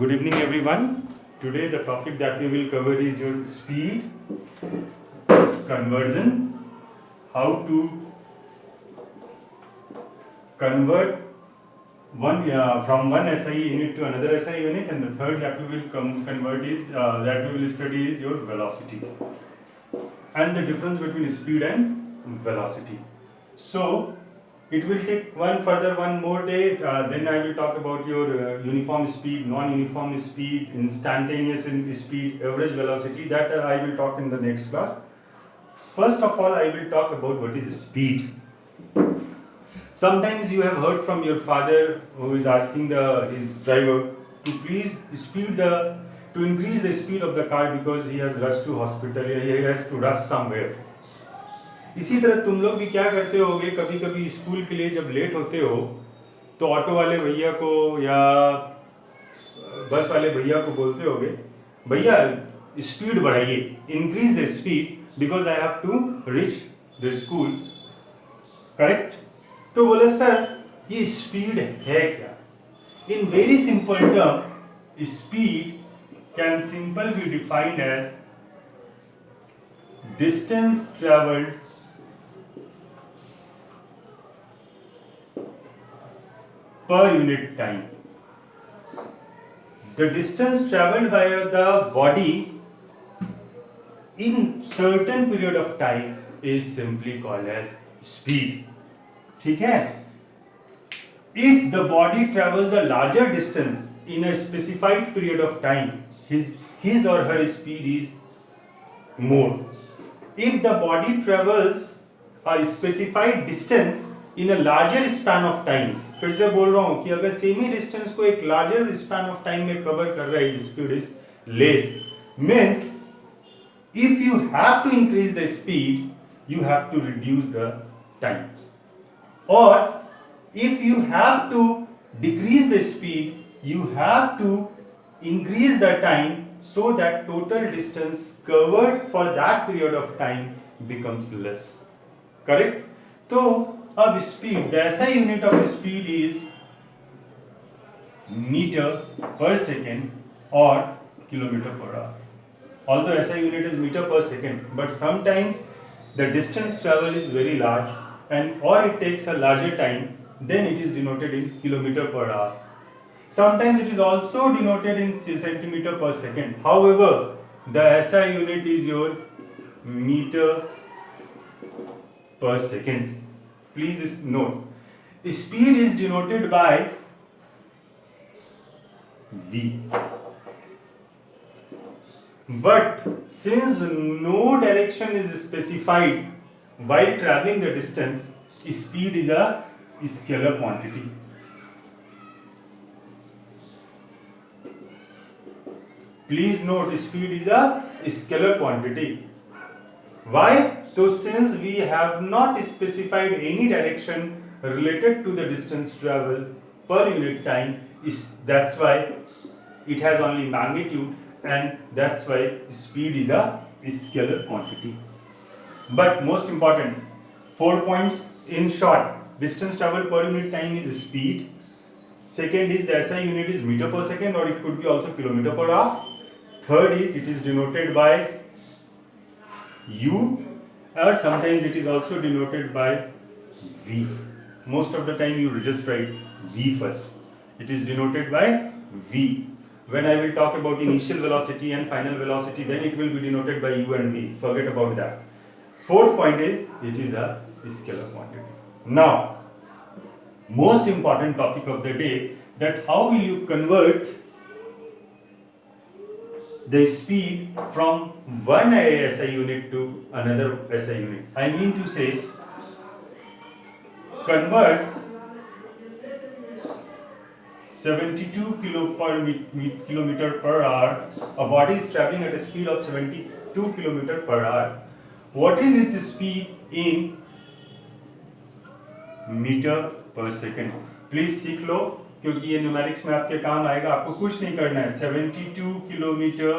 Good evening, everyone. Today, the topic that we will cover is your speed conversion. How to convert from one SI unit to another SI unit, and the third that we will convert is that we will study is your velocity and the difference between speed and velocity. So, it will take one more day. Then I will talk about your uniform speed, non-uniform speed, instantaneous speed, average velocity. That I will talk in the next class. First of all, I will talk about what is speed. Sometimes you have heard from your father who is asking his driver to please to increase the speed of the car because he has rushed to hospital or he has to rush somewhere. इसी तरह तुम लोग भी क्या करते होगे, कभी कभी स्कूल के लिए जब लेट होते हो तो ऑटो वाले भैया को या बस वाले भैया को बोलते होगे, भैया स्पीड बढ़ाइए, increase the speed because I have to reach the school. Correct? तो बोले सर ये स्पीड है क्या? In very simple term, speed can simple be defined as distance travelled per unit time. The distance travelled by the body in certain period of time is simply called as speed. ठीक है? If the body travels a larger distance in a specified period of time, his or her speed is more. If the body travels a specified distance in a larger span of time, फिर से बोल रहा हूं कि अगर same ही distance को एक larger span of time में कवर कर रहा है, speed is less. Means if you have to increase the speed you have to reduce the time, और if you have to decrease the speed you have to increase the time so that total distance covered for that period of time becomes less. Correct? तो अब speed, the SI unit of speed is meter per second or kilometer per hour. Although SI unit is meter per second, but sometimes the distance travel is very large and or it takes a larger time, then it is denoted in kilometer per hour. Sometimes it is also denoted in centimeter per second. However, the SI unit is your meter per second. Please note, speed is denoted by V. But since no direction is specified while traveling the distance, speed is a scalar quantity. Please note, speed is a scalar quantity. Why? So since we have not specified any direction related to the distance travel per unit time, that's why it has only magnitude, and that's why speed is a scalar quantity. But most important, 4 points in short: distance travel per unit time is speed. Second is the SI unit is meter per second, or it could be also kilometer per hour. Third is it is denoted by U, or sometimes it is also denoted by V. Most of the time you just write V first. It is denoted by V. When I will talk about initial velocity and final velocity, then it will be denoted by U and V. Forget about that. Fourth point is it is a scalar quantity. Now, most important topic of the day, that how will you convert the speed from one SI unit to another SI unit. I mean to say, convert 72 kilometer per hour. A body is traveling at a speed of 72 kilometer per hour. What is its speed in meter per second? Please सीख लो, क्योंकि ये numerics में आपके काम आएगा. आपको कुछ नहीं करना है. 72 kilometre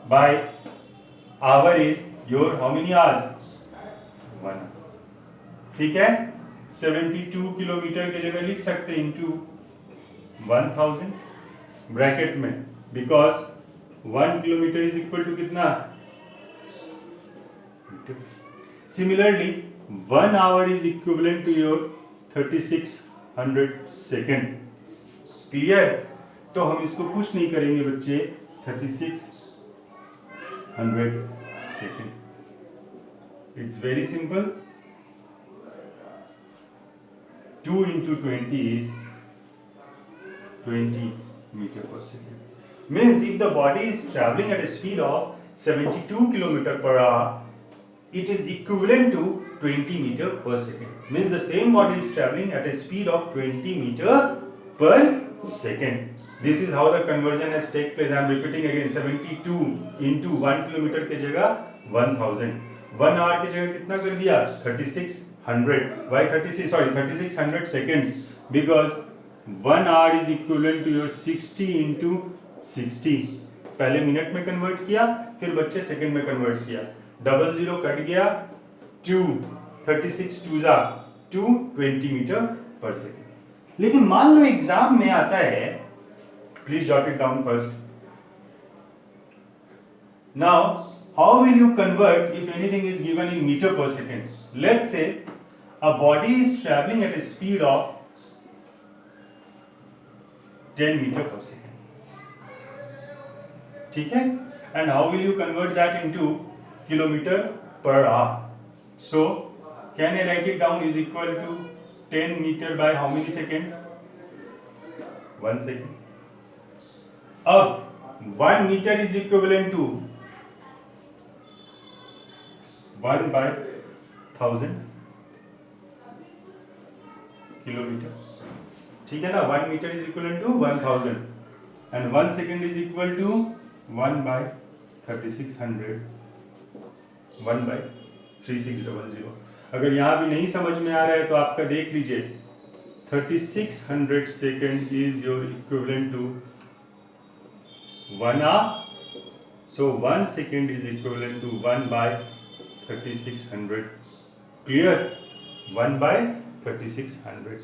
by hour is your how many hours? 1. ठीक है? 72 किलोमीटर की जगह लिख सकते हैं इंटू 1000 ब्रैकेट में, because 1 kilometre is equal to कितना? Similarly 1 hour is equivalent to your 3600 second. Clear? तो हम इसको पुश नहीं करेंगे बच्चे, 3600 second. It's very simple. 2 into 20 is 20 meter per second. Means if the body is traveling at a speed of 72 kilometer per hour, it is equivalent to 20 meter per second. Means the same body is traveling at a speed of 20 meter per second. This is how the conversion has take place. I am repeating again, 72 into 1 kilometer के जगह 1000, 1 hour की जगह कितना कर दिया? 3600. Why 36? Sorry, 3600 seconds, because 1 hour is equivalent to your 60 into 60. पहले minute में convert किया, फिर बच्चे सेकंड में कन्वर्ट किया। डबल जीरो कट गया, 2, 36 2 जा 2, 20 मीटर पर सेकेंड। लेकिन मान लो एग्जाम में आता है, please jot it down first. Now how will you convert if anything is given in metre per second? Let's say a body is traveling at a speed of 10 meter per second. ठीक है? And how will you convert that into kilometer per hour? So can I write it down is equal to 10 meter by how many second? 1 second. अब 1 meter is equivalent to 1 by 1000 kilometre. ठीक है ना? 1 metre is equal to 1000 and 1 second is equal to 1 by 3600, 1 by 3600। अगर यहां भी नहीं समझ में आ रहा है तो आपका देख लीजिए, 3600 second is your equivalent to 1 hour, so 1 second is equivalent to 1 by 3600. Clear? 1 by 3600,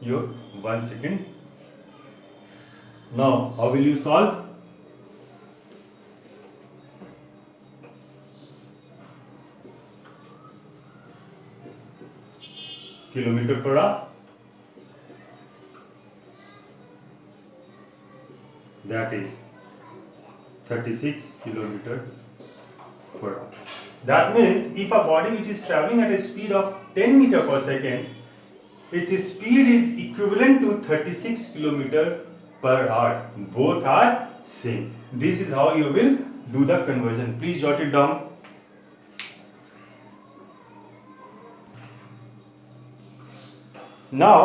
your 1 second. Now how will you solve? Kilometer per hour, that is 36 kilometer per hour. That means if a body which is traveling at a speed of 10 meter per second, its speed is equivalent to 36 kilometer per hour. Both are same. This is how you will do the conversion. Please jot it down. Now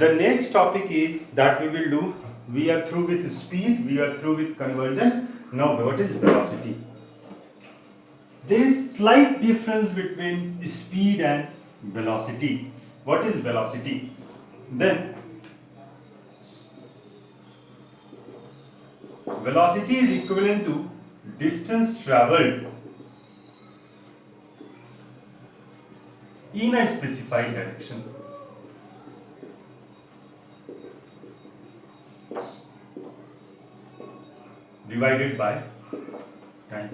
the next topic is that we will do. We are through with speed, we are through with conversion. Now what is velocity? There is slight difference between speed and velocity. What is velocity? Then velocity is equivalent to distance traveled in a specified direction. Divided by time.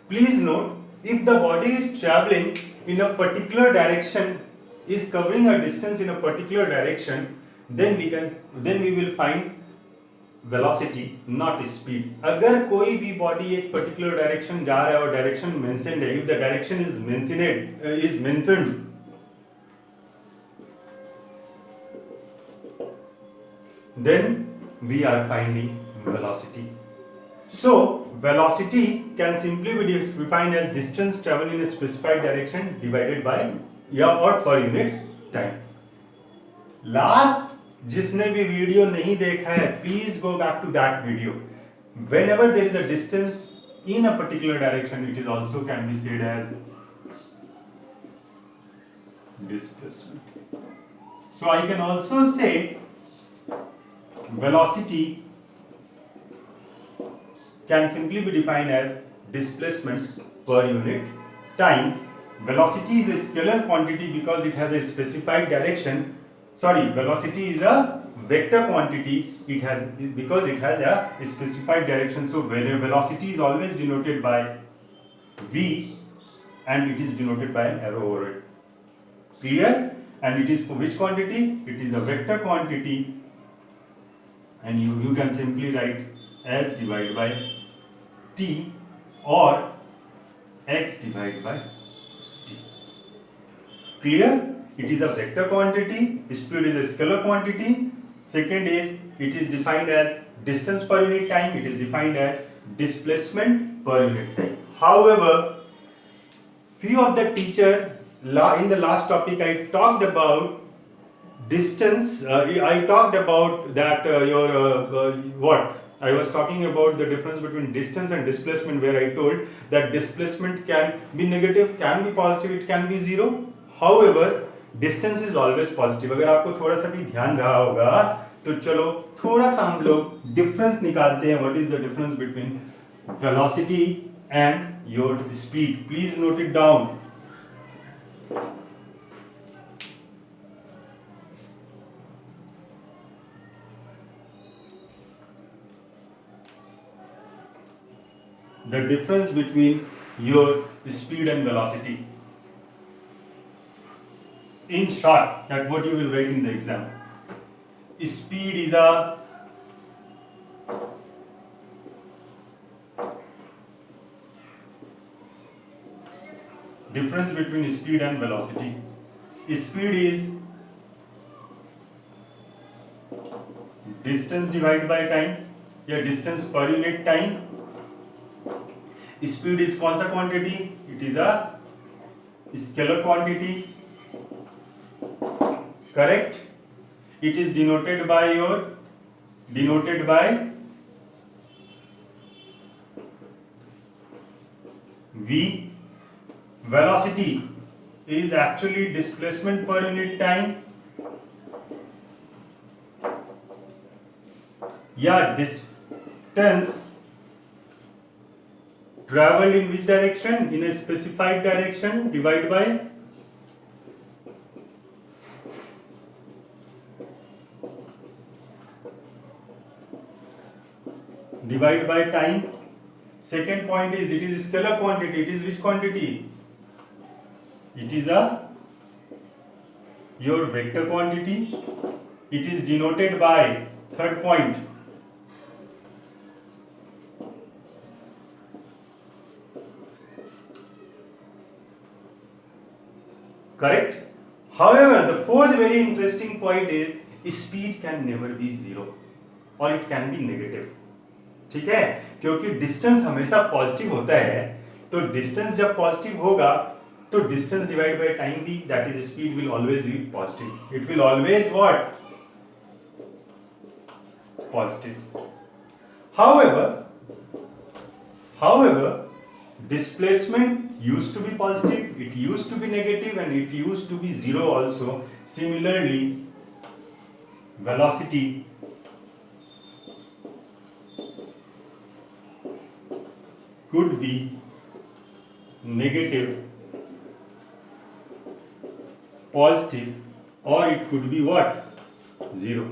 Please note, if the body is traveling in a particular direction, is covering a distance in a particular direction, then we will find velocity, not speed. अगर कोई भी body एक particular direction जा रहा है और direction mentioned है, if the direction is mentioned, then we are finding velocity. So velocity can simply be defined as distance traveled in a specified direction divided by or per unit time. Last, जिसने भी video नहीं देखा है, please go back to that video. Whenever there is a distance in a particular direction, it is also can be said as displacement. So I can also say velocity can simply be defined as displacement per unit time. Velocity is a scalar quantity because it has a specified direction. Sorry, velocity is a vector quantity, it has, because it has a specified direction. So velocity is always denoted by v, and it is denoted by an arrow over it. Clear? And it is for which quantity? It is a vector quantity, and you can simply write s divided by t or x divided by t. Clear? It is a vector quantity, speed is a scalar quantity. Second is, it is defined as distance per unit time, it is defined as displacement per unit time. However, few of the teacher, in the last topic I talked about distance, I talked about that what? I was talking about the difference between distance and displacement, where I told that displacement can be negative, can be positive, it can be zero. However, distance is always positive. अगर आपको थोड़ा सा भी ध्यान रहा होगा तो चलो थोड़ा सा हम लोग डिफरेंस निकालते हैं. What is the difference between velocity and your speed? Please note it down. The difference between your speed and velocity. In short, that what you will write in the exam. Speed is a difference between speed and velocity. Speed is distance divided by time, या distance per unit time. Speed is कौन सा quantity? It is a scalar quantity. Correct? It is denoted by v. Velocity is actually displacement per unit time. Yeah, distance traveled in which direction? In a specified direction, divided by time. Second point is, it is scalar quantity. It is which quantity? It is your vector quantity. It is denoted by, third point, correct? However, the fourth very interesting point is, speed can never be zero or it can be negative. ठीक है, क्योंकि distance हमेशा positive होता है, तो distance जब positive होगा तो डिस्टेंस डिवाइड बाय टाइम भी, that is speed, will always be positive. It will always what? Positive. However, displacement used to be positive, it used to be negative, and it used to be zero also. Similarly, velocity could be negative, positive, or it could be what? Zero.